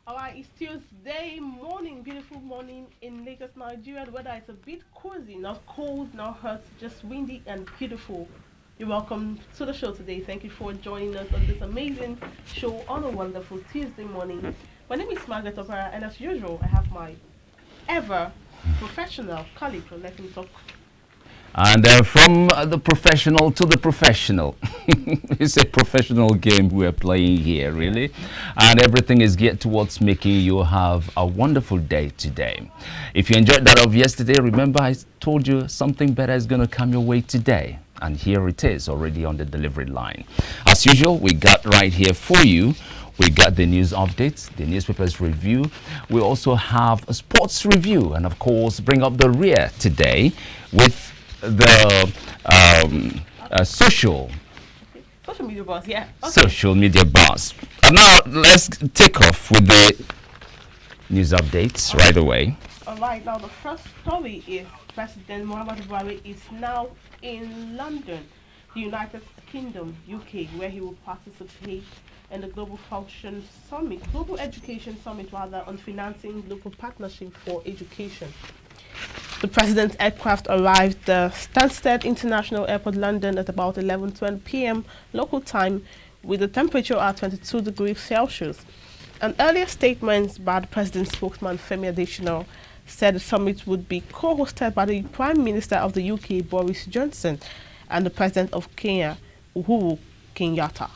Alright, it's Tuesday morning, beautiful morning in Lagos, Nigeria. The weather is a bit cozy, not cold, not hot, just windy and beautiful. You're welcome to the show today. Thank you for joining us on this amazing show on a wonderful Tuesday morning. My name is Margaret Opera, and as usual, I have my ever professional colleague. So let him talk. And from the professional to the professional. It's a professional game we're playing here, really. And everything is geared towards making you have a wonderful day today. If you enjoyed that of yesterday, remember I told you something better is going to come your way today. And here it is, already on the delivery line. As usual, we got right here for you. We got the news updates, the newspapers review. We also have a sports review. And of course, bring up the rear today with the social media boss, yeah. Okay. Social media boss. And now let's take off with the news updates right away. All right, now the first story is President Muhammadu Buhari is now in London, the United Kingdom, UK, where he will participate in the Global Education Summit rather, on financing global partnership for education. The president's aircraft arrived at Stansted International Airport, London, at about 11:20 p.m. local time, with the temperature at 22 degrees Celsius. An earlier statement by the president's spokesman, Femi Adesina, said the summit would be co-hosted by the Prime Minister of the UK, Boris Johnson, and the President of Kenya, Uhuru Kenyatta.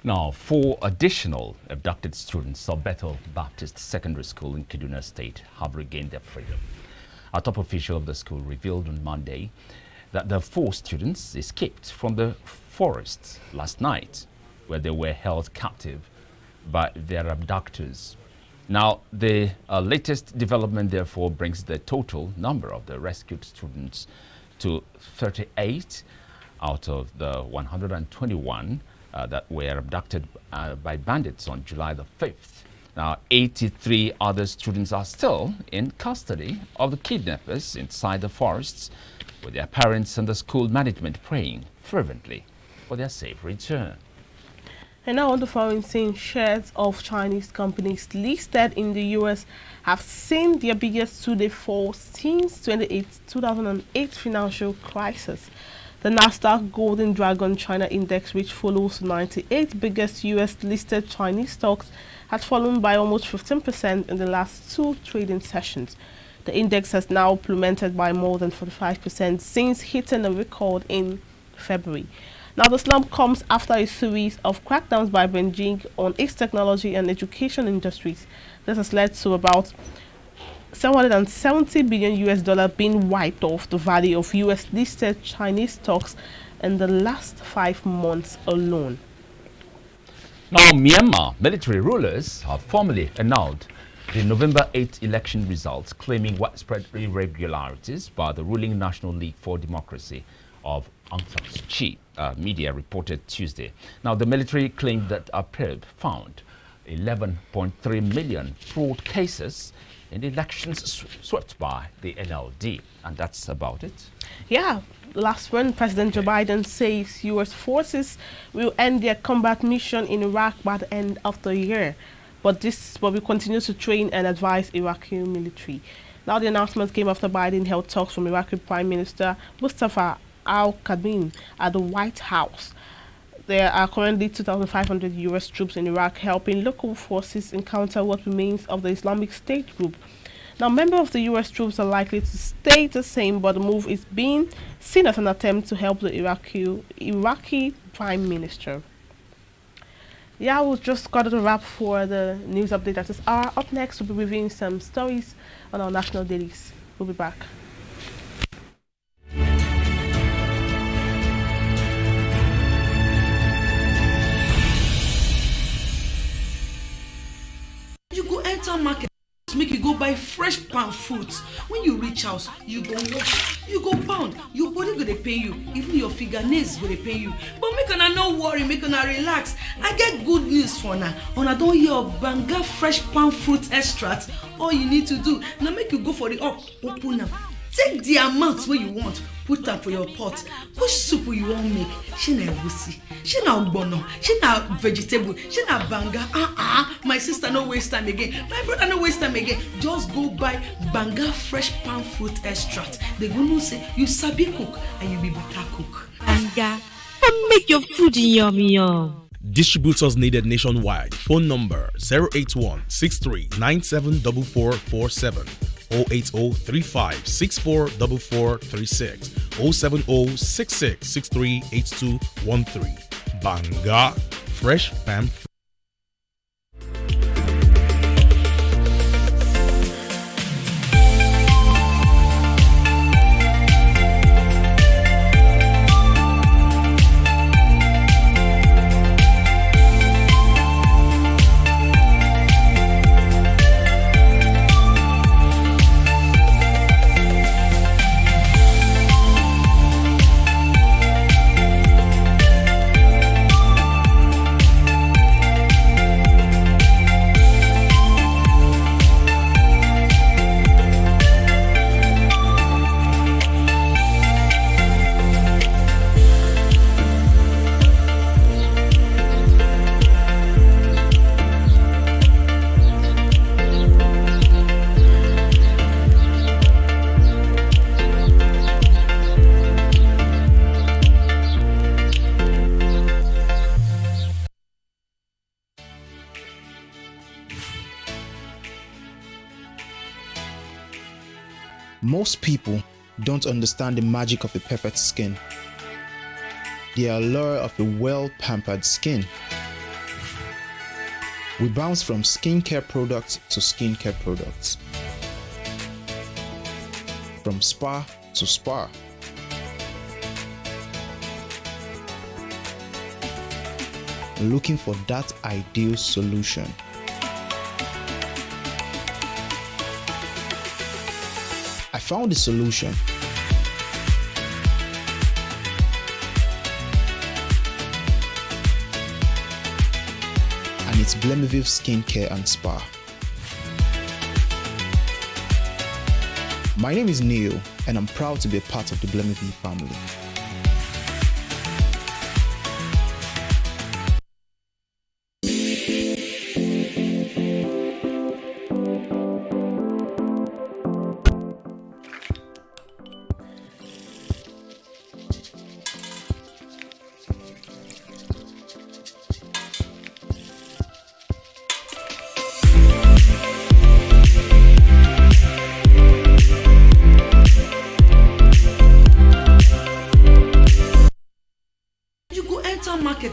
Now, 4 additional abducted students of Bethel Baptist Secondary School in Kaduna State have regained their freedom. A top official of the school revealed on Monday that the 4 students escaped from the forest last night, where they were held captive by their abductors. Now, the latest development, therefore, brings the total number of the rescued students to 38 out of the 121 that were abducted by bandits on July the 5th. Now, 83 other students are still in custody of the kidnappers inside the forests, with their parents and the school management praying fervently for their safe return. And now on the foreign scene, shares of Chinese companies listed in the U.S. have seen their biggest two-day fall since 2008 financial crisis. The Nasdaq Golden Dragon China Index, which follows 98 biggest U.S.-listed Chinese stocks, has fallen by almost 15% in the last 2 trading sessions. The index has now plummeted by more than 45% since hitting a record in February. Now, the slump comes after a series of crackdowns by Beijing on its technology and education industries. This has led to about $770 billion being wiped off the value of U.S.-listed Chinese stocks in the last 5 months alone. Now, Myanmar military rulers have formally annulled the November 8 election results, claiming widespread irregularities by the ruling National League for Democracy of Aung San Suu Kyi, media reported Tuesday. Now, the military claimed that a probe found 11.3 million fraud cases in the elections swept by the NLD. And that's about it. Yeah, last one, President Joe Biden says U.S. forces will end their combat mission in Iraq by the end of the year. But we continue to train and advise Iraqi military. Now, the announcement came after Biden held talks from Iraqi Prime Minister Mustafa al-Kadhim at the White House. There are currently 2,500 U.S. troops in Iraq helping local forces encounter what remains of the Islamic State group. Now, members of the U.S. troops are likely to stay the same, but the move is being seen as an attempt to help the Iraqi Prime Minister. Yeah, we've just got a wrap for the news update at this hour. Up next, we'll be reviewing some stories on our national dailies. We'll be back. Market make you go buy fresh palm fruits. When you reach house, you go wash, you go pound, your body go dey pain you, even your fingernails go dey pain you. But make una no worry, make una relax. I get good news for una. Una don hear of Banga fresh palm fruit extract. All you need to do na make you go for the up, open am, Take the amount wey you want, put am for your pot. Which soup you wan make? Shey na egusi, shey na ogbono, shey na vegetable, shey na banga. My sister no waste time again, my brother no waste time again. Just go buy banga fresh palm fruit extract. They go know say you sabi cook and you be better cook. Banga, come make your food yummy. Distributors needed nationwide. Phone number 081 63 974447, 080 35 64 4436, 070 66 63 8213. Banga Fresh Palm Fruit. Most people don't understand the magic of a perfect skin, the allure of a well-pampered skin. We bounce from skincare products to skincare products, from spa to spa. Looking for that ideal solution. I found the solution. And it's Blemiville Skincare and Spa. My name is Neil, and I'm proud to be a part of the Blemiville family.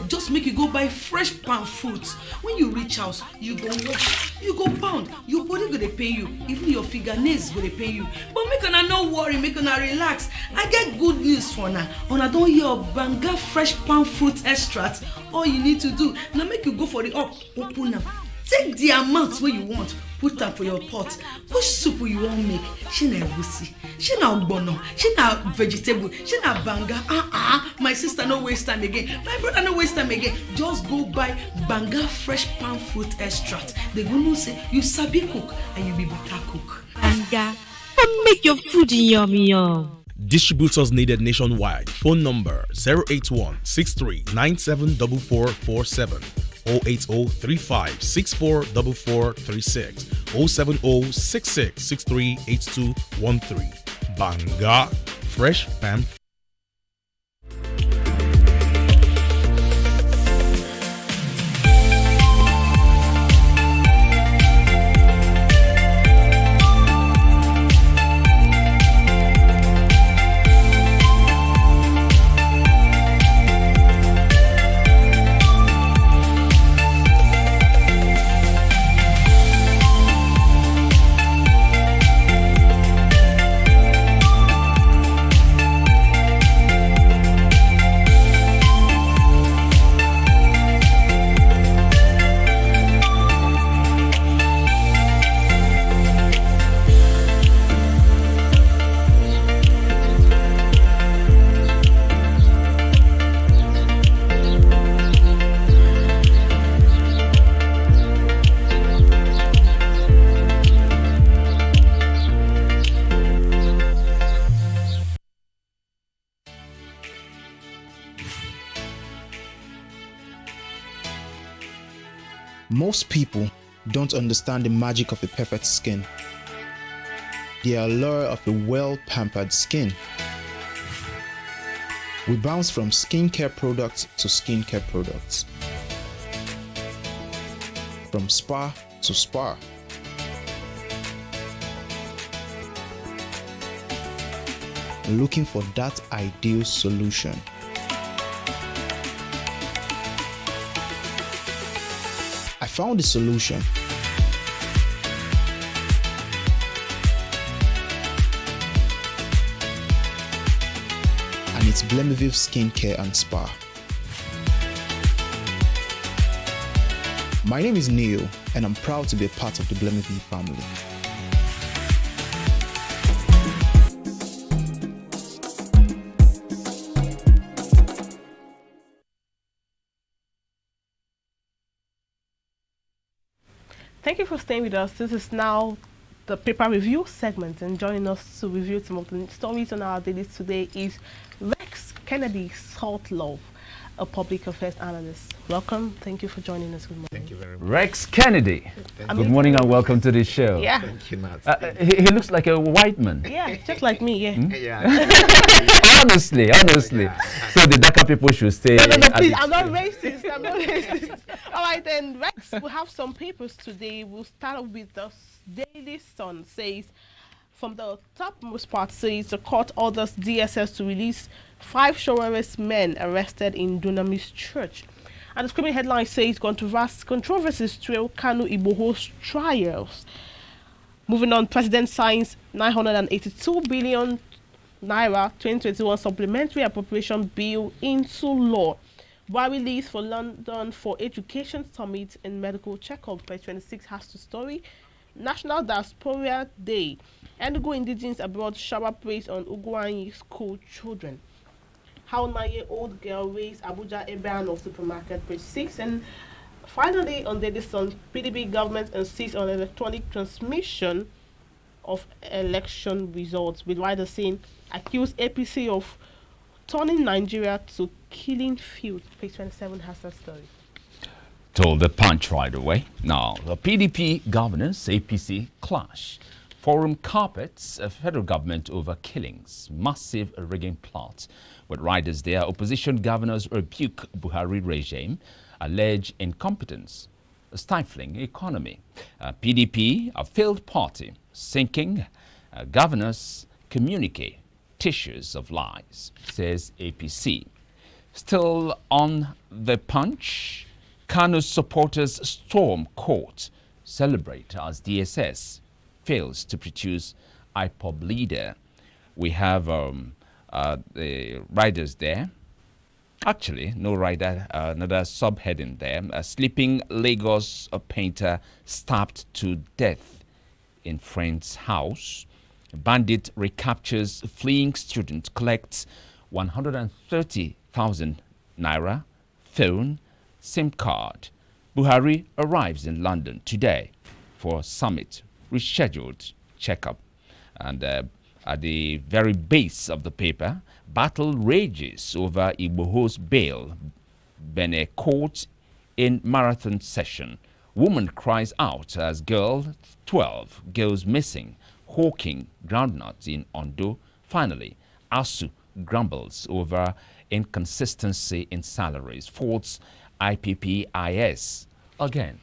Just make you go buy fresh palm fruits. When you reach house, you go wash, you go pound, your body go dey pain you, even your fingernails go dey pain you. But make una no worry, make una relax. I get good news for una. Una don hear of Banga fresh palm fruit extract. All you need to do na make you go for the open am. Take the amount wey you want, put am for your pot. Which soup you wan make? Shey na egusi, shey na ogbono, shey na vegetable, shey na banga. My sister no waste time again, my brother no waste time again. Just go buy Banga fresh palm fruit extract. They go know say you sabi cook and you be better cook. Banga, come make your food yummy. Distributors needed nationwide. Phone number 081 63 974447, 080 35 64 4436, 070 66 63 8213. Banga Fresh Palm Fruit. Most people don't understand the magic of a perfect skin, the allure of a well-pampered skin. We bounce from skincare products to skincare products, from spa to spa. Looking for that ideal solution. I found the solution. And it's Blemiville Skincare and Spa. My name is Neil, and I'm proud to be a part of the Blemiville family. Thank you for staying with us. This is now the paper review segment, and joining us to review some of the stories on our dailies today is Rex Kennedy Saltlove, a public affairs analyst. Welcome. Thank you for joining us. Good morning. Thank you very much. Rex Kennedy. Good morning and welcome to the show. Yeah. Thank you, Matt. He looks like a white man. Yeah, just like me, yeah. Yeah. honestly. So the darker people should stay. No, please, I'm not racist. I'm not racist. All right, then, Rex, we have some papers today. We'll start off with the Daily Sun. Says, from the topmost part, says the court orders DSS to release 5 Showeris men arrested in Dunamis Church. And the screaming headline says, controversies trail Kanu Igboho's trials. Moving on, President signs 982 billion naira 2021 supplementary appropriation bill into law. Buhari leaves for London for education summit and medical checkup. By 26 has the story. National Diaspora Day. Enugu indigenes abroad shower praise on Ugwuanyi school children. How 9-year-old girl raised Abuja Eban of supermarket, page 6. And finally, on Daily Sun, PDP government insists on electronic transmission of election results, with writers saying accused APC of turning Nigeria to killing field. Page 27 has that story. Told the punch right away. Now, the PDP governance, APC clash. Forum carpets, federal government over killings. Massive rigging plot. With riders there, opposition governors rebuke Buhari regime, allege incompetence, stifling economy. PDP, a failed party, sinking. Governors communicate tissues of lies, says APC. Still on the punch, Kanu's supporters storm court, celebrate as DSS fails to produce IPOB leader. We have the riders there. Actually, no rider, another subheading there. A sleeping Lagos painter stabbed to death in friend's house. Bandit recaptures fleeing student, collects 130,000 naira, phone, SIM card. Buhari arrives in London today for summit, rescheduled checkup. And at the very base of the paper, battle rages over Igboho's bail. Bene court in marathon session. Woman cries out as girl 12 goes missing. Hawking groundnuts in Ondo. Finally, ASU grumbles over inconsistency in salaries. Faults IPPIS again.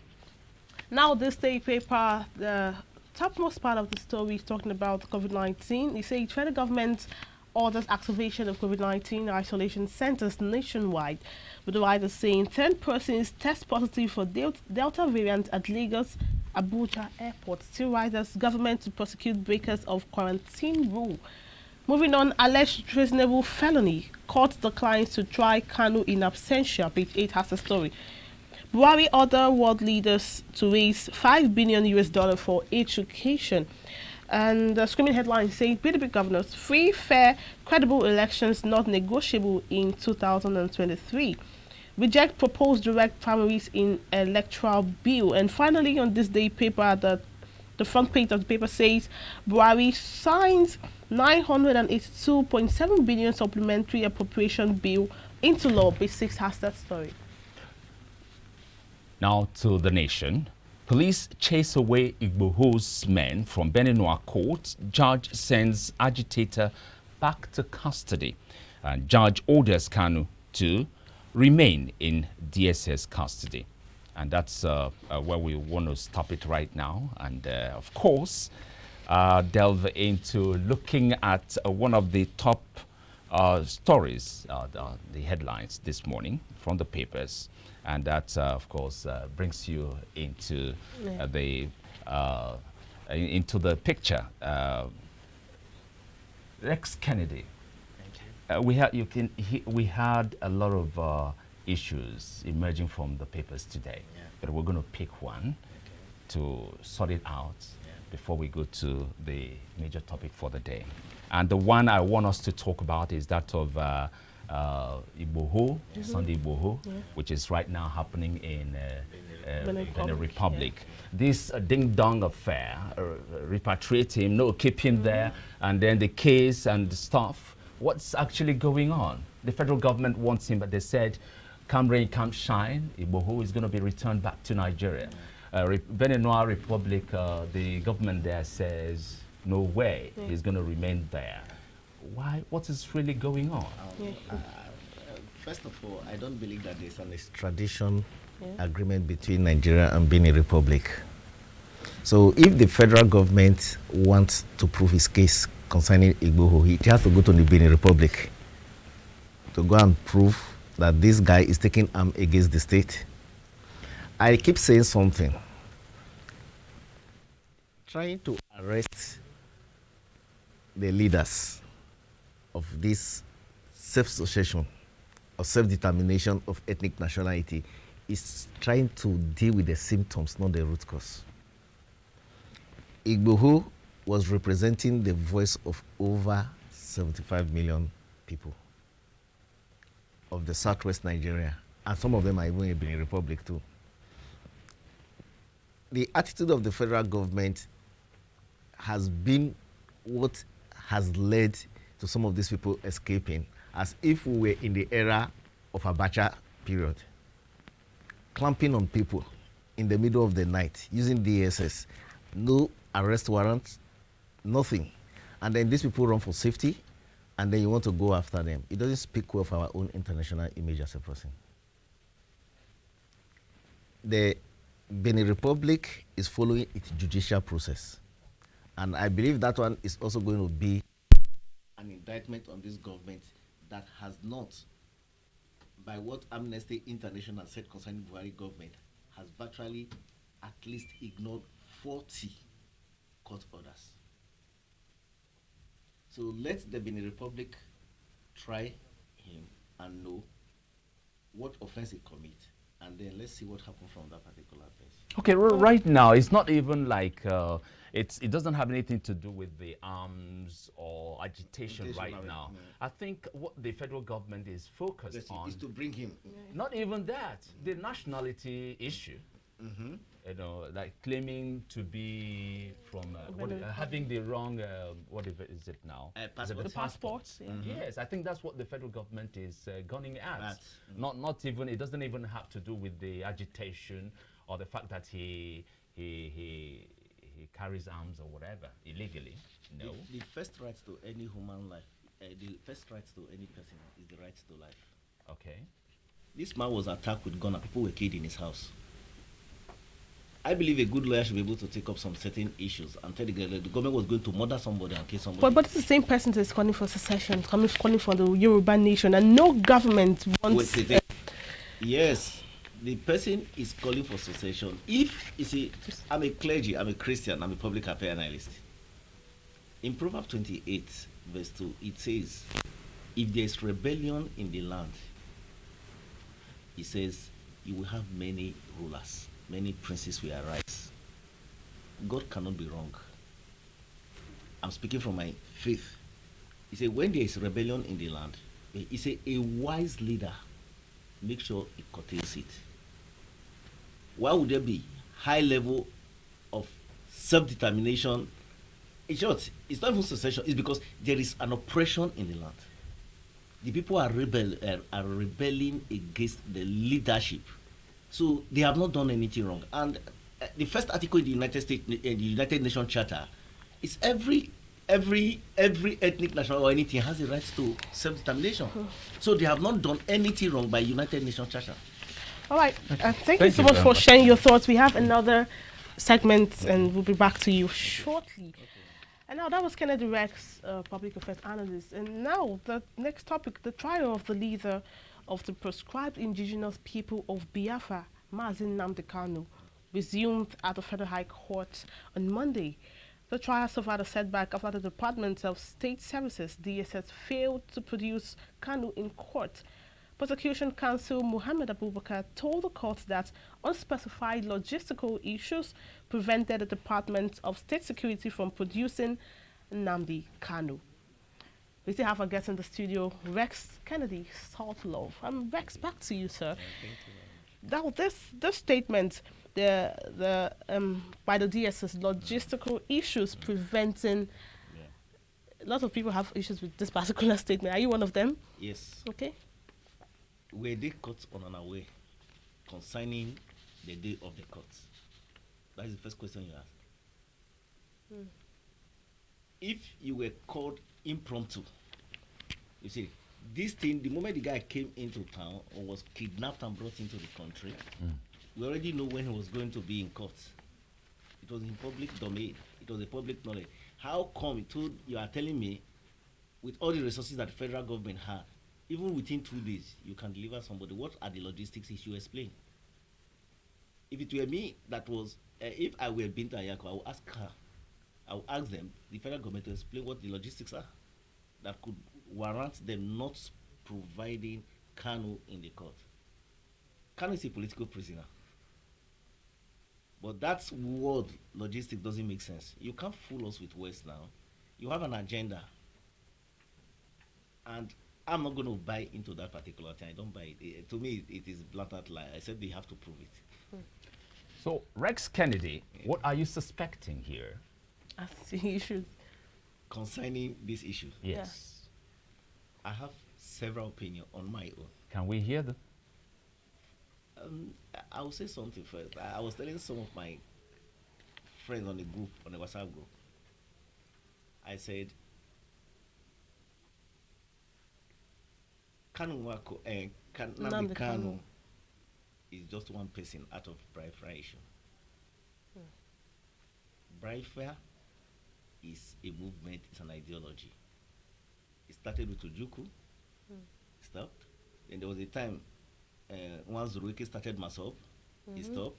Now, this day paper, the topmost part of the story is talking about COVID-19. They say federal government orders activation of COVID-19 isolation centers nationwide, with the writers saying 10 persons test positive for Delta variant at Lagos Abuja airport. Still writers government to prosecute breakers of quarantine rule. Moving on, alleged treasonable felony. Court declines to try Kanu in absentia. Page 8 has a story. Buhari order world leaders to raise $5 billion for education. And the screaming headline saying PDP governors, free, fair, credible elections not negotiable in 2023. Reject proposed direct primaries in electoral bill. And finally, on this day paper, the front page of the paper says Buhari signs 982.7 billion supplementary appropriation bill into law. Page 6 has that story. Now to the nation. Police chase away Igboho's men from Beninoa court. Judge sends agitator back to custody. And judge orders Kanu to remain in DSS custody. And that's where we want to stop it right now. And of course, delve into looking at one of the top stories, the headlines this morning from the papers. And that, of course, brings you into into the picture. Rex Kennedy. We had a lot of issues emerging from the papers today, but we're going to pick one to sort it out before we go to the major topic for the day. And the one I want us to talk about is that of Igboho, Sunday Igboho, which is right now happening in Benin Republic. This ding-dong affair, repatriate him, no, keep him there, and then the case and the stuff. What's actually going on? The federal government wants him, but they said, come rain, come shine, Igboho is going to be returned back to Nigeria. Benin Republic, the government there says, no way, he's going to remain there. Why? What is really going on? First of all, I don't believe that there's an extradition agreement between Nigeria and Benin Republic. So if the federal government wants to prove his case concerning Igboho, he has to go to the Benin Republic to go and prove that this guy is taking arm against the state. I keep saying something. Trying to arrest the leaders of this self-association or self-determination of ethnic nationality is trying to deal with the symptoms, not the root cause. Igboho was representing the voice of over 75 million people of the southwest Nigeria, and some of them are even in Benin Republic too. The attitude of the federal government has been what has led to some of these people escaping, as if we were in the era of Abacha period. Clamping on people in the middle of the night, using DSS, no arrest warrant, nothing. And then these people run for safety, and then you want to go after them. It doesn't speak well of our own international image as a person. The Benin Republic is following its judicial process. And I believe that one is also going to be an indictment on this government that has not, by what Amnesty International said concerning Buhari government, has virtually at least ignored 40 court orders. So let the Benin Republic try him and know what offense he commits, and then let's see what happens from that particular offense. Okay, right now it's not even like it doesn't have anything to do with the arms or agitation right now. I think what the federal government is focused on is to bring him. Not even that, the nationality issue. You know, like claiming to be from having the wrong what is it now? The passports. Yes, I think that's what the federal government is gunning at. Not even, it doesn't even have to do with the agitation or the fact that he carries arms or whatever illegally. No. The first right to any human life, the first right to any person is the right to life. Okay. This man was attacked with gun and people were killed in his house. I believe a good lawyer should be able to take up some certain issues and tell the government was going to murder somebody and kill somebody. But it's the same person that's calling for secession, calling for the Yoruba nation, and no government wants. Yes, the person is calling for secession. If you see, I'm a clergy, I'm a Christian, I'm a public affairs analyst. In Proverbs 28, verse 2, it says, if there is rebellion in the land, it says, you will have many rulers. Many princes will arise. God cannot be wrong. I'm speaking from my faith. He said, when there is rebellion in the land, he said, a wise leader, make sure he curtails it. Why would there be high level of self-determination? In short, it's not even secession. It's because there is an oppression in the land. The people are rebelling against the leadership. So they have not done anything wrong. And the first article in the United Nations Charter is every ethnic nation or anything has the right to self-determination. So they have not done anything wrong by United Nations Charter. All right. Thank you so much for sharing your thoughts. We have another segment, and we'll be back to you shortly. And now that was Kennedy Rex, public affairs analyst. And now the next topic: the trial of the leader of the proscribed indigenous people of Biafra, Mazin Nnamdi Kanu, resumed at the Federal High Court on Monday. The trial suffered a setback after the Department of State Services (DSS) failed to produce Kanu in court. Prosecution counsel Mohammed Abubakar told the court that unspecified logistical issues prevented the Department of State Security from producing Nnamdi Kanu. We still have our guest in the studio, Rex Kennedy, Salt Love. Rex, back to you, sir. Thank you. Now, this statement, by the DSS, logistical issues preventing. A lot of people have issues with this particular statement. Are you one of them? Yes. Okay. Were they caught on unaware concerning the day of the court? That is the first question you ask. If you were called impromptu, you see, this thing, the moment the guy came into town or was kidnapped and brought into the country, we already know when he was going to be in court. It was in public domain. It was a public knowledge. How come you are telling me, with all the resources that the federal government had, even within 2 days, you can deliver somebody? What are the logistics issue? Explain. If it were me, that was, if I were Binta Ayako, I would ask her, I would ask them, the federal government, to explain what the logistics are that could warrant them not providing Kanu in the court. Kanu is a political prisoner. But that word logistic doesn't make sense. You can't fool us with words now. You have an agenda. And I'm not going to buy into that particular thing. I don't buy it. To me, it is blatant lie. I said they have to prove it. So, Rex Kennedy, what are you suspecting here? I see issues. Concerning this issue, Yes. I have several opinions on my own. Can we hear them? I will say something first. I was telling some of my friends on the group, on the WhatsApp group, I said, Nnamdi Kanu is just one person out of Biafra issue. Biafra is a movement, it's an ideology. It started with Ojukwu, stopped. Then there was a time once Zuruike started Masop, he stopped.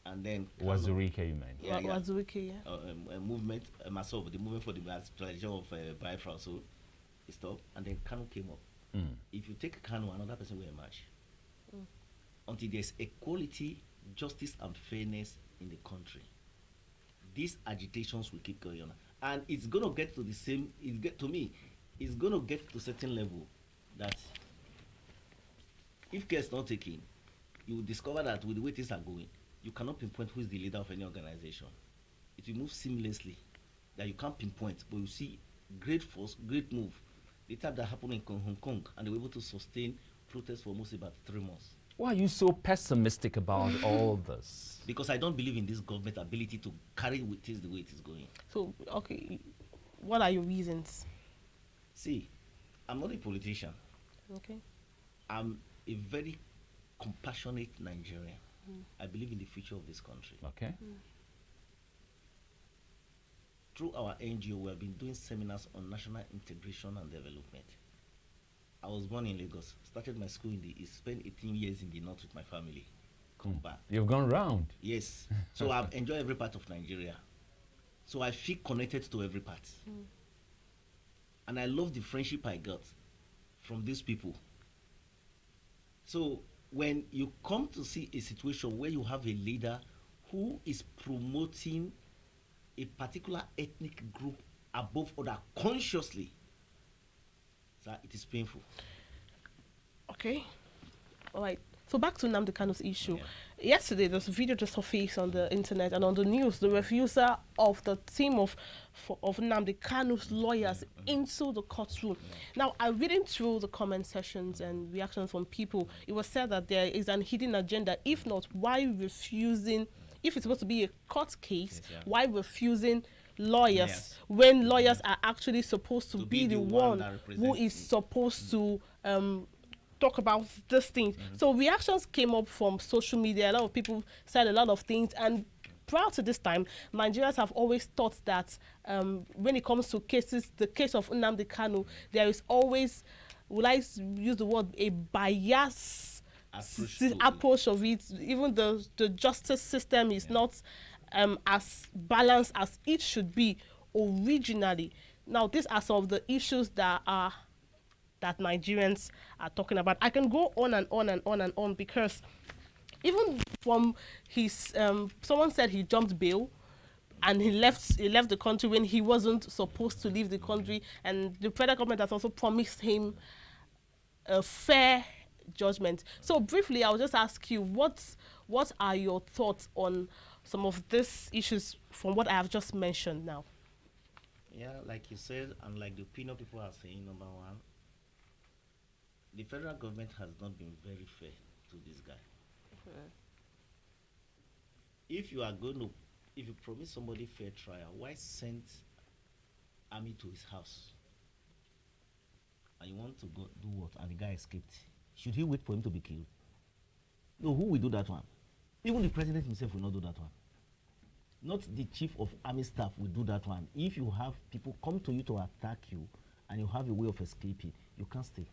And then Wazurike, you mean? Yeah, yeah. Wazurike, yeah. A movement, Masop, the movement for the tradition of Biafra, so he stopped. And then Kanu came up. If you take Kanu, another person will emerge. Until there's equality, justice, and fairness in the country, these agitations will keep going on. And it's going to get to the same, to me, it's going to get to a certain level that if care is not taken, you will discover that with the way things are going, you cannot pinpoint who is the leader of any organization. It will move seamlessly, that you can't pinpoint, but you see great force, great move. The type that happened in Hong Kong, and they were able to sustain protests for almost about 3 months. Why are you so pessimistic about all this? Because I don't believe in this government ability to carry things the way it is going. So, okay, what are your reasons? See, I'm not a politician. Okay. I'm a very compassionate Nigerian. I believe in the future of this country. Okay. Through our NGO, we have been doing seminars on national integration and development. I was born in Lagos, started my school in the East, spent 18 years in the North with my family. Come back. You've gone round. Yes. So I've enjoyed every part of Nigeria. So I feel connected to every part. And I love the friendship I got from these people. So when you come to see a situation where you have a leader who is promoting a particular ethnic group above other consciously, so it is painful. Okay. All right. So back to Nnamdi Kanu's issue. Yesterday, there's a video just surfaced on the internet and on the news. The refusal of the team of Nnamdi Kanu's lawyers into the courtroom. Now, I'm reading through the comment sections and reactions from people. It was said that there is an hidden agenda. If not, why refusing? If it's supposed to be a court case, why refusing lawyers when lawyers are actually supposed to be the one who is supposed to talk about these things? So reactions came up from social media. A lot of people said a lot of things, and prior to this time, Nigerians have always thought that when it comes to cases, the case of Nnamdi Kanu, there is always, will I use the word, a bias approach of it. Even the justice system is not as balanced as it should be originally. Now, these are some of the issues that Nigerians are talking about. I can go on and on and on and on, because even from his someone said he jumped bail and he left the country when he wasn't supposed to leave the country, and the federal government has also promised him a fair judgment. So briefly, I'll just ask you, what are your thoughts on some of these issues from what I have just mentioned now? Yeah, like you said, and like the opinion people are saying, number one, the federal government has not been very fair to this guy. If you promise somebody fair trial, why send army to his house? And you want to go do what? And the guy escaped. Should he wait for him to be killed? No, who will do that one? Even the president himself will not do that one. Not the chief of army staff will do that one. If you have people come to you to attack you and you have a way of escaping, you can't stay.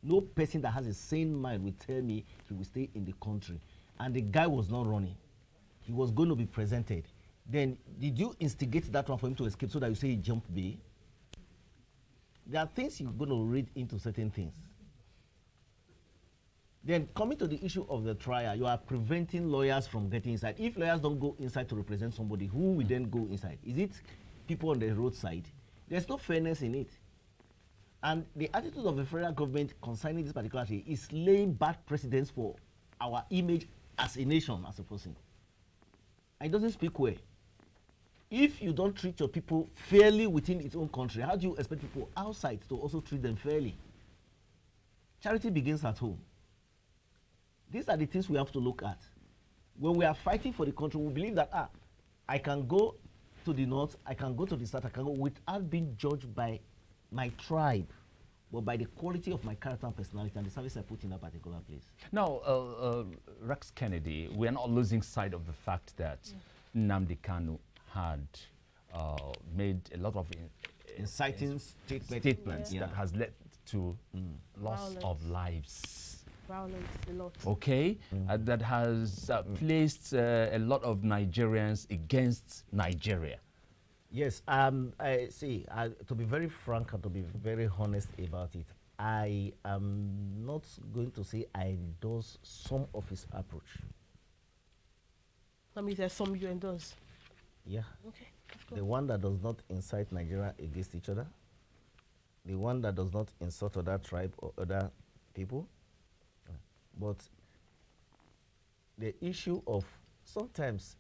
No person that has a sane mind will tell me he will stay in the country. And the guy was not running. He was going to be presented. Then, did you instigate that one for him to escape so that you say he jumped bail? There are things you're going to read into certain things. Then, coming to the issue of the trial, you are preventing lawyers from getting inside. If lawyers don't go inside to represent somebody, who will then go inside? Is it people on the roadside? There's no fairness in it. And the attitude of the federal government concerning this particular issue is laying bad precedents for our image as a nation, as a person. And it doesn't speak well. If you don't treat your people fairly within its own country, how do you expect people outside to also treat them fairly? Charity begins at home. These are the things we have to look at. When we are fighting for the country, we believe that, I can go to the north, I can go to the south, I can go without being judged by my tribe, but by the quality of my character and personality and the service I put in that particular place. Now, Rex Kennedy, we are not losing sight of the fact that Nnamdi Kanu had made a lot of inciting statements that has led to loss of lives. Violence a lot. Okay, that has placed a lot of Nigerians against Nigeria. Yes, I see. To be very frank and to be very honest about it, I am not going to say I endorse some of his approach. That means there's some you endorse. Yeah. Okay. Let's go. The one that does not incite Nigeria against each other, the one that does not insult other tribe or other people. But the issue of sometimes,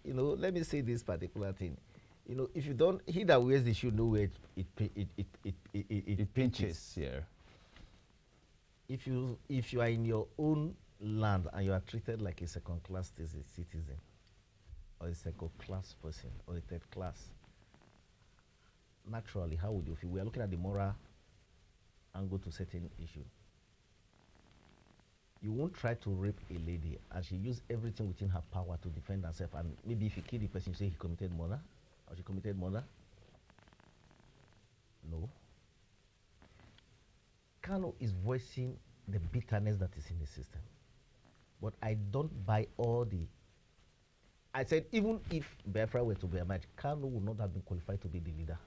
let me say this particular thing. If you don't, he that wears the shoe know where it pinches. Yeah. If you are in your own land and you are treated like a second-class citizen, or a second-class person, or a third class, naturally, how would you feel? We are looking at the moral angle to certain issue. You won't try to rape a lady and she used everything within her power to defend herself, and maybe if you kill the person, you say he committed murder or she committed murder. No. Kanu is voicing the bitterness that is in the system. But I don't buy all the... I said even if Biafra were to be emerged, Kanu would not have been qualified to be the leader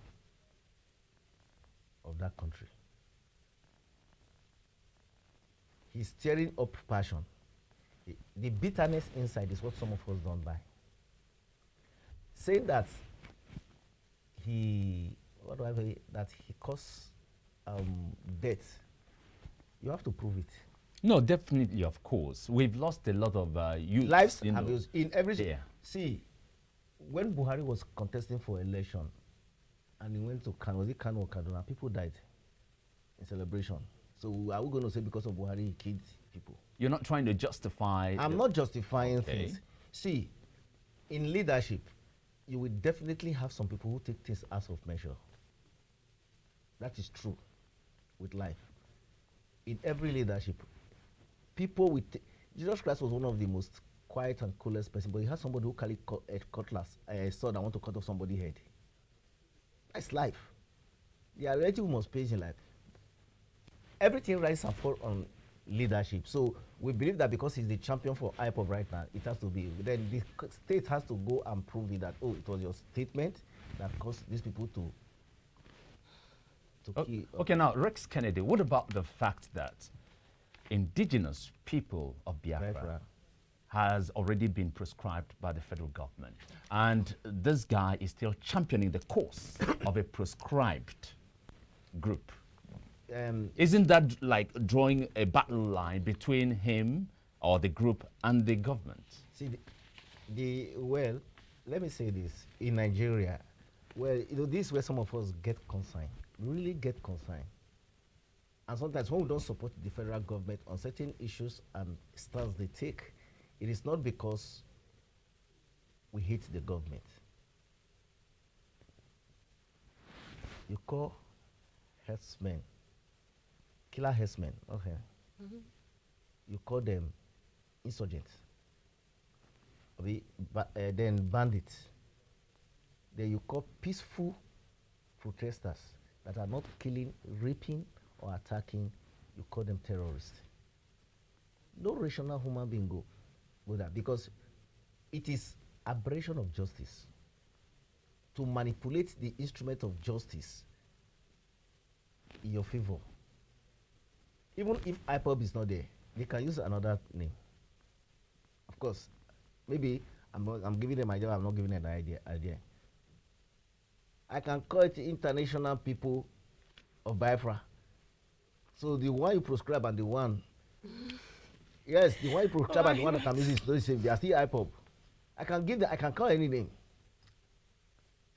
of that country. He's stirring up passion. The bitterness inside is what some of us don't buy. Saying that he caused death, you have to prove it. No, definitely, of course. We've lost a lot of youth. Lives you have know. used in every. Yeah. See, when Buhari was contesting for election, and he went to Kano, was it Kano or Kaduna? People died in celebration. So are we going to say because of Buhari he killed people? You're not trying to justify. I'm not justifying Okay. things. See, in leadership, you will definitely have some people who take things out of measure. That is true with life. In every leadership, people with Jesus Christ was one of the most quiet and coolest person, but he had somebody who carried a cutlass, a sword, and want to cut off somebody's head. That's life. The reality we must face in life. Everything rises and falls on leadership. So we believe that because he's the champion for IPOB right now, it has to be. Then the state has to go and prove it that, oh, it was your statement that caused these people to kill. Okay, now, Rex Kennedy, what about the fact that indigenous people of Biafra has already been prescribed by the federal government, and this guy is still championing the cause of a prescribed group? Isn't that like drawing a battle line between him or the group and the government? See, well, let me say this. In Nigeria, well, this is where some of us get concerned, really get concerned. And sometimes when we don't support the federal government on certain issues and stands they take, it is not because we hate the government. You call herdsmen, killer herdsmen, okay. You call them insurgents, then bandits. Then you call peaceful protesters that are not killing, raping, or attacking, you call them terrorists. No rational human being go with that, because it is aberration of justice to manipulate the instrument of justice in your favor. Even if IPOB is not there, they can use another name. Of course, maybe I'm giving them idea, I'm not giving them an idea. I can call it international people of Biafra. So the one you prescribe and the one, yes, the one you prescribe and the one that I'm using is not the same. They are still IPOB. I can call any name.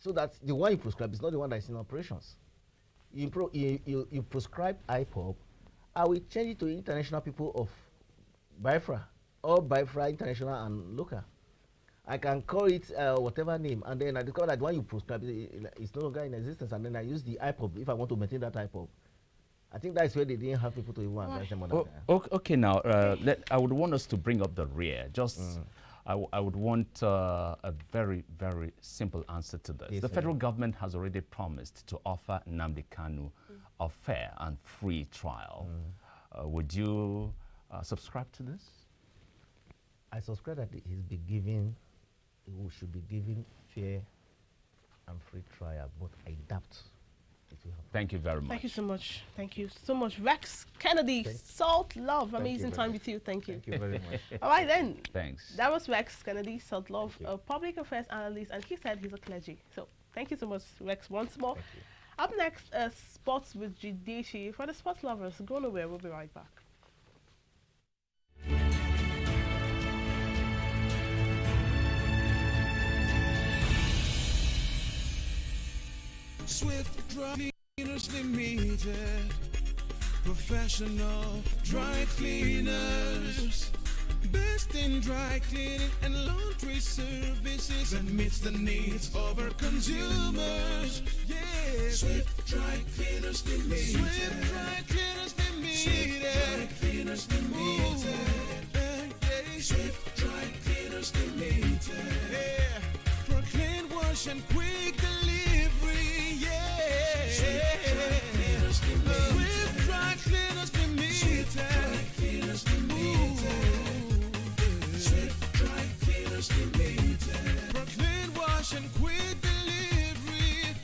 So that the one you prescribe is not the one that is in operations. You prescribe IPOB, I will change it to international people of Biafra, or Biafra international and local. I can call it whatever name, and then I discover that one you prescribe is no longer in existence, and then I use the IPOB if I want to maintain that IPOB. I think that's where they didn't have people to even advise them on that. Okay, now I would want us to bring up the rear. I would want a very, very simple answer to this. Yes, the federal government has already promised to offer Nnamdi Kanu a fair and free trial. Would you subscribe to this? I subscribe that he should be given fair and free trial, but I doubt it will happen. Thank you very much. Thank you so much. Thank you so much. Rex Kennedy, Salt Love. Amazing time with you. Thank you. Thank you very much. All right then. Thanks. That was Rex Kennedy, Salt Love, a public affairs analyst, and he said he's a clergy. So thank you so much, Rex, once more. Up next, sports with Jideshi. For the sports lovers, go nowhere. We'll be right back. Swift Dry Cleaners Limited, professional dry cleaners, best in dry cleaning and laundry services that meets the needs of our consumers. Yeah, Swift Dry Cleaners Limited. Swift Dry Cleaners Limited. Swift Dry Cleaners Limited. Yeah, Swift Dry Cleaners Limited. Yeah, for clean wash and quick delivery. Yeah, Swift Dry Cleaners Limited. Swift Dry Cleaners Limited. Swift Dry Cleaners Limited. Swift Dry Cleaners Limited. For clean wash and quick delivery.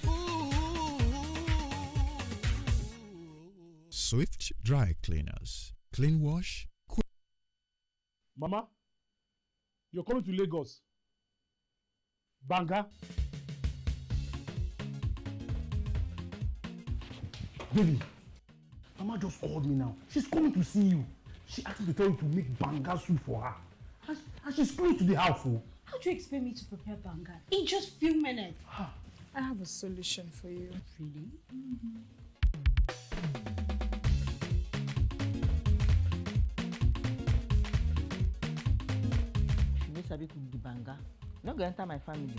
Swift Dry Cleaners. Clean wash, quick. Mama, you're coming to Lagos. Banga. Baby, Mama just called me now. She's coming to see you. She asked me to tell you to make banga soup for her. And she's close to the house. Oh. How do you expect me to prepare banga in just few minutes? I have a solution for you. Really? She no sabi cook the banga. No go enter my family.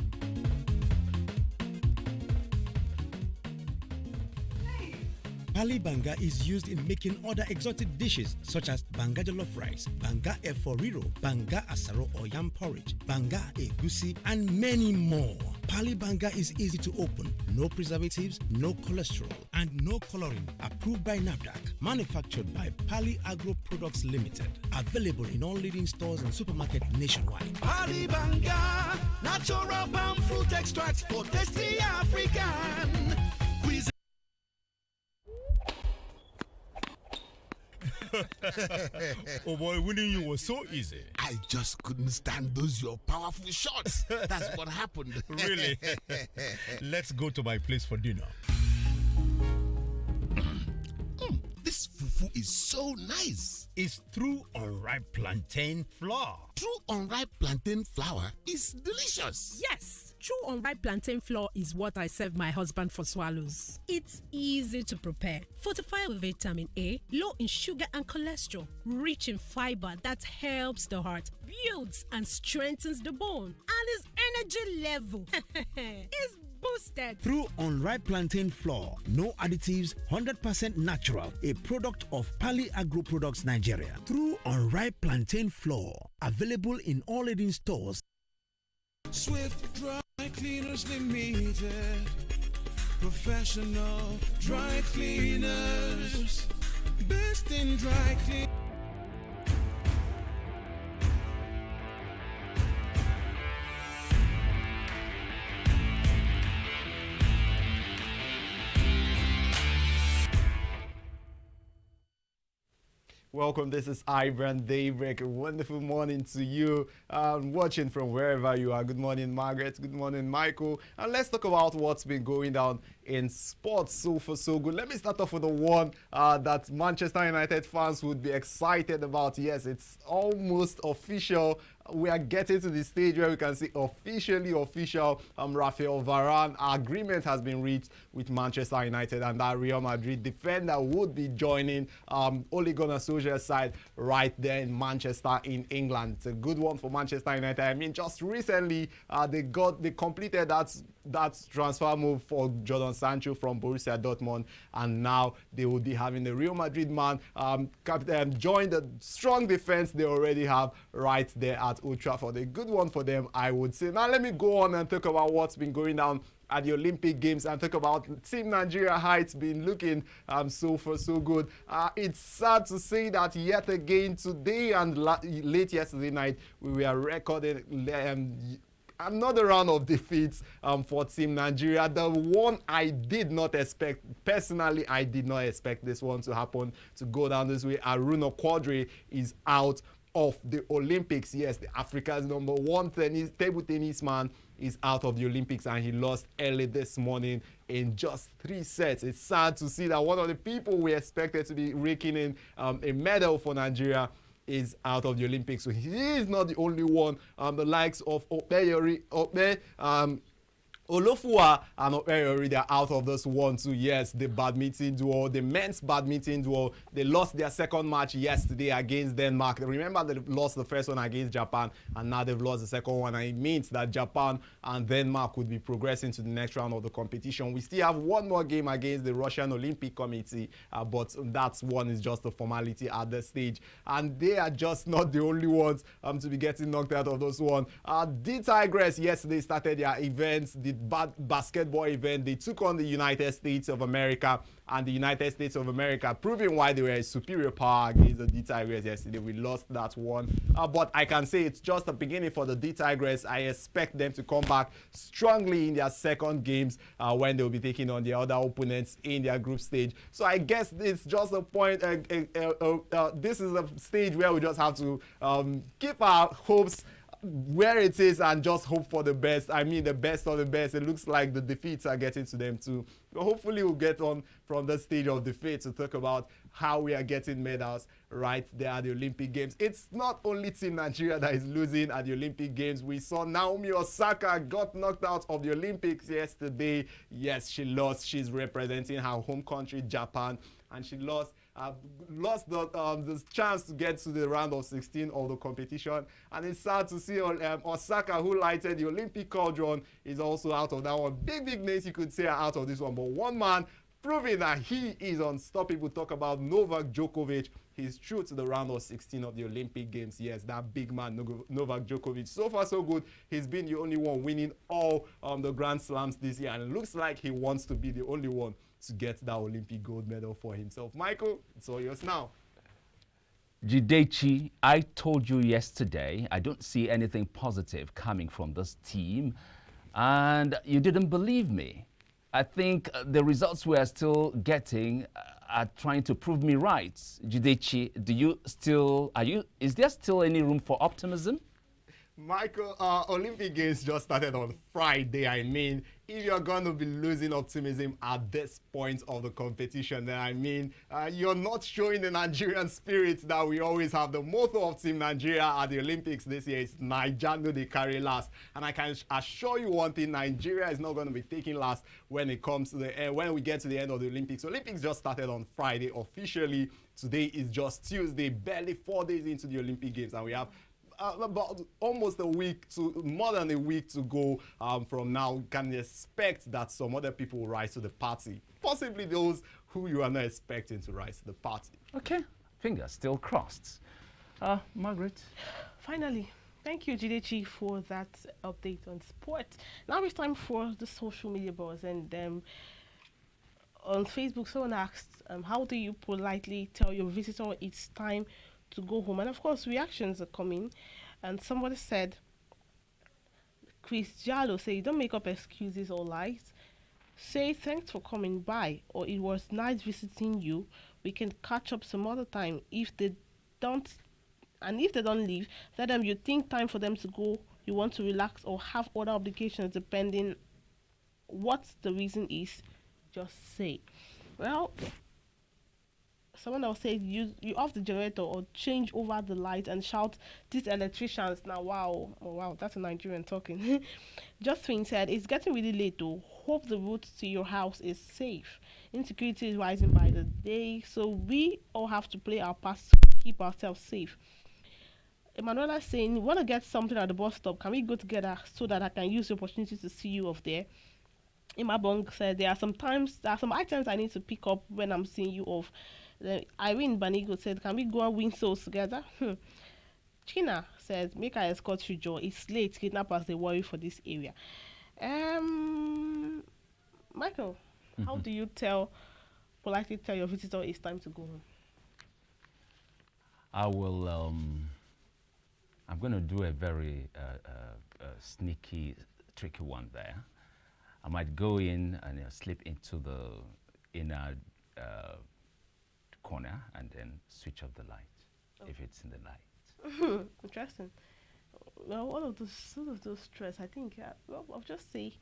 Pali banga is used in making other exotic dishes such as banga jollof rice, banga efforiro, banga asaro or yam porridge, banga egusi, and many more. Pali banga is easy to open, no preservatives, no cholesterol, and no coloring. Approved by NAFDAC. Manufactured by Pali Agro Products Limited. Available in all leading stores and supermarkets nationwide. Pali banga, natural palm fruit extracts for tasty African cuisine. Oh boy, winning you was so easy. I just couldn't stand those your powerful shots. That's what happened. Really? Let's go to my place for dinner. This fufu is so nice. It's through unripe plantain flour. True unripe plantain flour is delicious. Yes, true unripe plantain flour is what I serve my husband for swallows. It's easy to prepare, fortified with vitamin A, low in sugar and cholesterol, rich in fiber that helps the heart, builds and strengthens the bone, and his energy level is boosted. Through unripe plantain flour, no additives, 100% natural, a product of Pali Agro Products Nigeria. Through unripe plantain flour, available in all leading stores. Swift Dry Cleaners Limited, professional dry cleaners, best in dry clean. Welcome, this is iBrand Daybreak. A wonderful morning to you. Watching from wherever you are. Good morning, Margaret. Good morning, Michael. And let's talk about what's been going down in sports so far so good. Let me start off with the one that Manchester United fans would be excited about. Yes, it's almost official. We are getting to the stage where we can see official Rafael Varane agreement has been reached with Manchester United, and that Real Madrid defender would be joining Ole Gunnar Solskjaer's side right there in Manchester in England. It's a good one for Manchester United. I mean, just recently they completed that transfer move for Jadon Sancho from Borussia Dortmund, and now they will be having the Real Madrid man join the strong defense they already have right there at Old Trafford. A good one for them, I would say. Now let me go on and talk about what's been going down at the Olympic Games and talk about Team Nigeria, how it's been looking so far so good. It's sad to say that yet again today and late yesterday night we were recording another round of defeats for Team Nigeria. The one I did not expect, personally, I did not expect this one to happen, to go down this way. Aruna Quadri is out of the Olympics. Yes, the Africa's #1 table tennis man is out of the Olympics, and he lost early this morning in just 3 sets. It's sad to see that one of the people we expected to be raking in a medal for Nigeria is out of the Olympics. So he is not the only one. The likes of Olofua and Opeyori, they're out of this one too. Yes, the badminton duo, the men's badminton duo, they lost their second match yesterday against Denmark. Remember, they lost the first one against Japan, and now they've lost the second one, and it means that Japan and Denmark would be progressing to the next round of the competition. We still have one more game against the Russian Olympic Committee, but that one is just a formality at this stage, and they are just not the only ones to be getting knocked out of this one. The Tigress yesterday started their events, the basketball event. They took on the United States of America, and the United States of America proving why they were a superior power against the D Tigress yesterday. We lost that one, but I can say it's just the beginning for the D Tigress. I expect them to come back strongly in their second games when they'll be taking on the other opponents in their group stage. So I guess it's just a point. This is a stage where we just have to keep our hopes where it is and just hope for the best. I mean, the best of the best. It looks like the defeats are getting to them too. But hopefully we'll get on from the stage of defeat to talk about how we are getting medals right there at the Olympic Games. It's not only Team Nigeria that is losing at the Olympic Games. We saw Naomi Osaka got knocked out of the Olympics yesterday. Yes, she lost. She's representing her home country, Japan, and she lost the chance to get to the round of 16 of the competition. And it's sad to see Osaka, who lighted the Olympic cauldron, is also out of that one. Big names you could say are out of this one, but one man proving that he is unstoppable. Talk about Novak Djokovic. He's through to the round of 16 of the Olympic Games. Yes, that big man, Novak Djokovic. So far, so good. He's been the only one winning all the Grand Slams this year, and it looks like he wants to be the only one to get that Olympic gold medal for himself. Michael, it's all yours now. Jidechi, I told you yesterday, I don't see anything positive coming from this team, and you didn't believe me. I think the results we are still getting are trying to prove me right. Jidechi, is there still any room for optimism? Michael, Olympic Games just started on Friday. I mean, if you're going to be losing optimism at this point of the competition, then I mean, you're not showing the Nigerian spirit that we always have. The motto of Team Nigeria at the Olympics this year is Naija no dey carry last. And I can assure you one thing, Nigeria is not going to be taking last when it comes to the end, when we get to the end of the Olympics. Olympics just started on Friday officially. Today is just Tuesday, barely 4 days into the Olympic Games, and we have about almost more than a week to go from now. You can expect that some other people will rise to the party, possibly those who you are not expecting to rise to the party. Okay, fingers still crossed. Margaret? Finally, thank you, Jidechi, for that update on sport. Now it's time for the social media buzz, and on Facebook, someone asked, how do you politely tell your visitor it's time to go home? And of course, reactions are coming. And somebody said, Chris Jallo said, don't make up excuses or lies. Say thanks for coming by, or it was nice visiting you. We can catch up some other time. If they don't leave, tell them you think time for them to go, you want to relax or have other obligations, depending what the reason is. Just say. Well, someone else said you off the generator or change over the light and shout, these electricians. Now, wow. Oh, wow, that's a Nigerian talking. Josephine said, it's getting really late though. Hope the route to your house is safe. Insecurity is rising by the day, so we all have to play our part to keep ourselves safe. Emanuela saying, want to get something at the bus stop? Can we go together so that I can use the opportunity to see you off there? Imabong said, there are some items I need to pick up when I'm seeing you off. Then Irene Banigo said, can we go and win souls together? China says, make I escort you, Joe. It's late. Kidnappers, they worry for this area. Michael, how do you politely tell your visitor it's time to go home? I will, I'm going to do a very sneaky, tricky one there. I might go in and slip into the inner corner and then switch off the light if it's in the light. Interesting. Well, all of those stress, I think, I'll just say,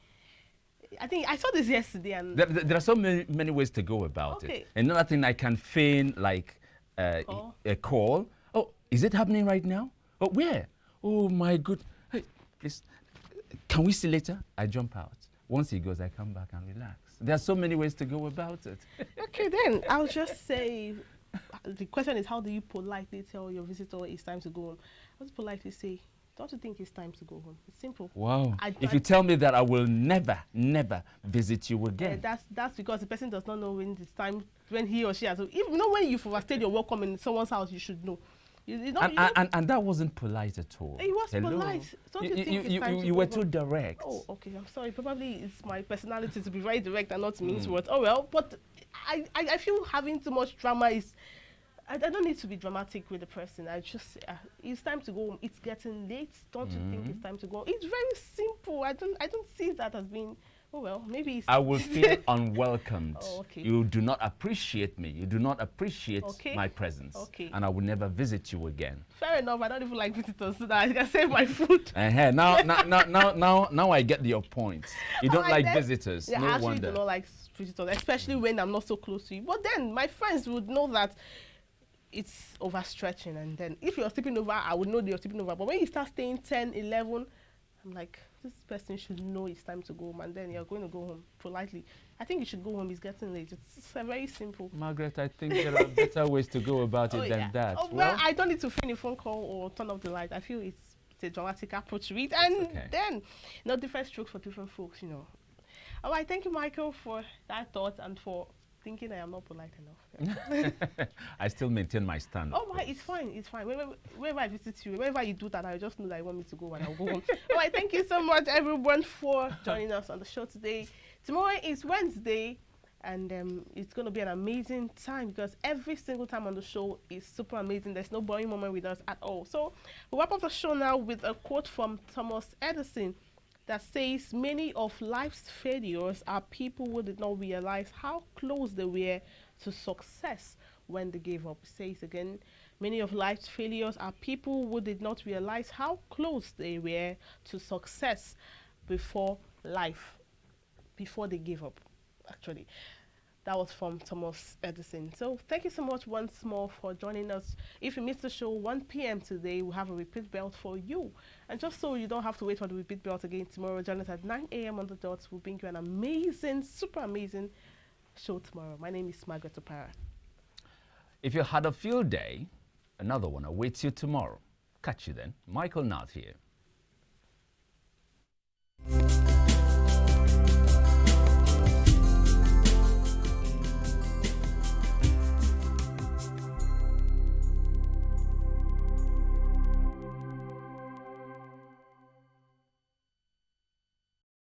I think I saw this yesterday. And there are so many ways to go about it. Another thing, I can feign like a call. Oh, is it happening right now? Oh, where? Oh, my good. Hey, please, can we see later? I jump out. Once he goes, I come back and relax. There are so many ways to go about it. Okay, then I'll just say, the question is, how do you politely tell your visitor it's time to go home? I'll just politely say, don't you think it's time to go home? It's simple. Wow. If you tell me that, I will never visit you again. That's because the person does not know when it's time, when he or she has. If you know when you've overstayed your welcome in someone's house, you should know. And that wasn't polite at all. It was polite. Don't you think it's time to you were too direct. Oh, okay. I'm sorry. Probably it's my personality to be very direct and not to mince words. Oh well, but I feel having too much drama is. I don't need to be dramatic with the person. I just it's time to go home. It's getting late. Don't you think it's time to go? It's very simple. I don't see that as being Oh well, maybe it's I will feel unwelcomed. Oh, okay. You do not appreciate me. You do not appreciate Okay. my presence. Okay. And I will never visit you again. Fair enough. I don't even like visitors, so that I can save my food. Now I get your point. You don't like then, visitors. Yeah, No I actually wonder. do not like visitors, especially when I'm not so close to you. But then my friends would know that it's overstretching, and then if you're sleeping over, I would know that you're sleeping over. But when you start staying 10, 11, I'm like, this person should know it's time to go home, and then you're going to go home politely. I think you should go home. It's getting late. It's very simple. Margaret, I think there are better ways to go about it than that. Oh, well, I don't need to finish a phone call or turn off the light. I feel it's a dramatic approach to it, and then, different strokes for different folks, All right, thank you, Michael, for that thought and for thinking I am not polite enough. I still maintain my stand. Oh, right, it's fine. It's fine. Wherever I visit you, wherever you do that, I just know that you want me to go and I'll go home. All right, thank you so much, everyone, for joining us on the show today. Tomorrow is Wednesday, and it's going to be an amazing time because every single time on the show is super amazing. There's no boring moment with us at all. So we'll wrap up the show now with a quote from Thomas Edison that says, many of life's failures are people who did not realize how close they were to success when they gave up. It says again, many of life's failures are people who did not realize how close they were to success before they gave up, actually. That was from Thomas Edison. So thank you so much once more for joining us. If you missed the show, 1 p.m. today, we'll have a repeat belt for you. And just so you don't have to wait for the repeat belt again tomorrow, join us at 9 a.m. on the dot. We'll bring you an amazing, super amazing show tomorrow. My name is Margaret Opara. If you had a field day, another one awaits you tomorrow. Catch you then. Michael Nath here.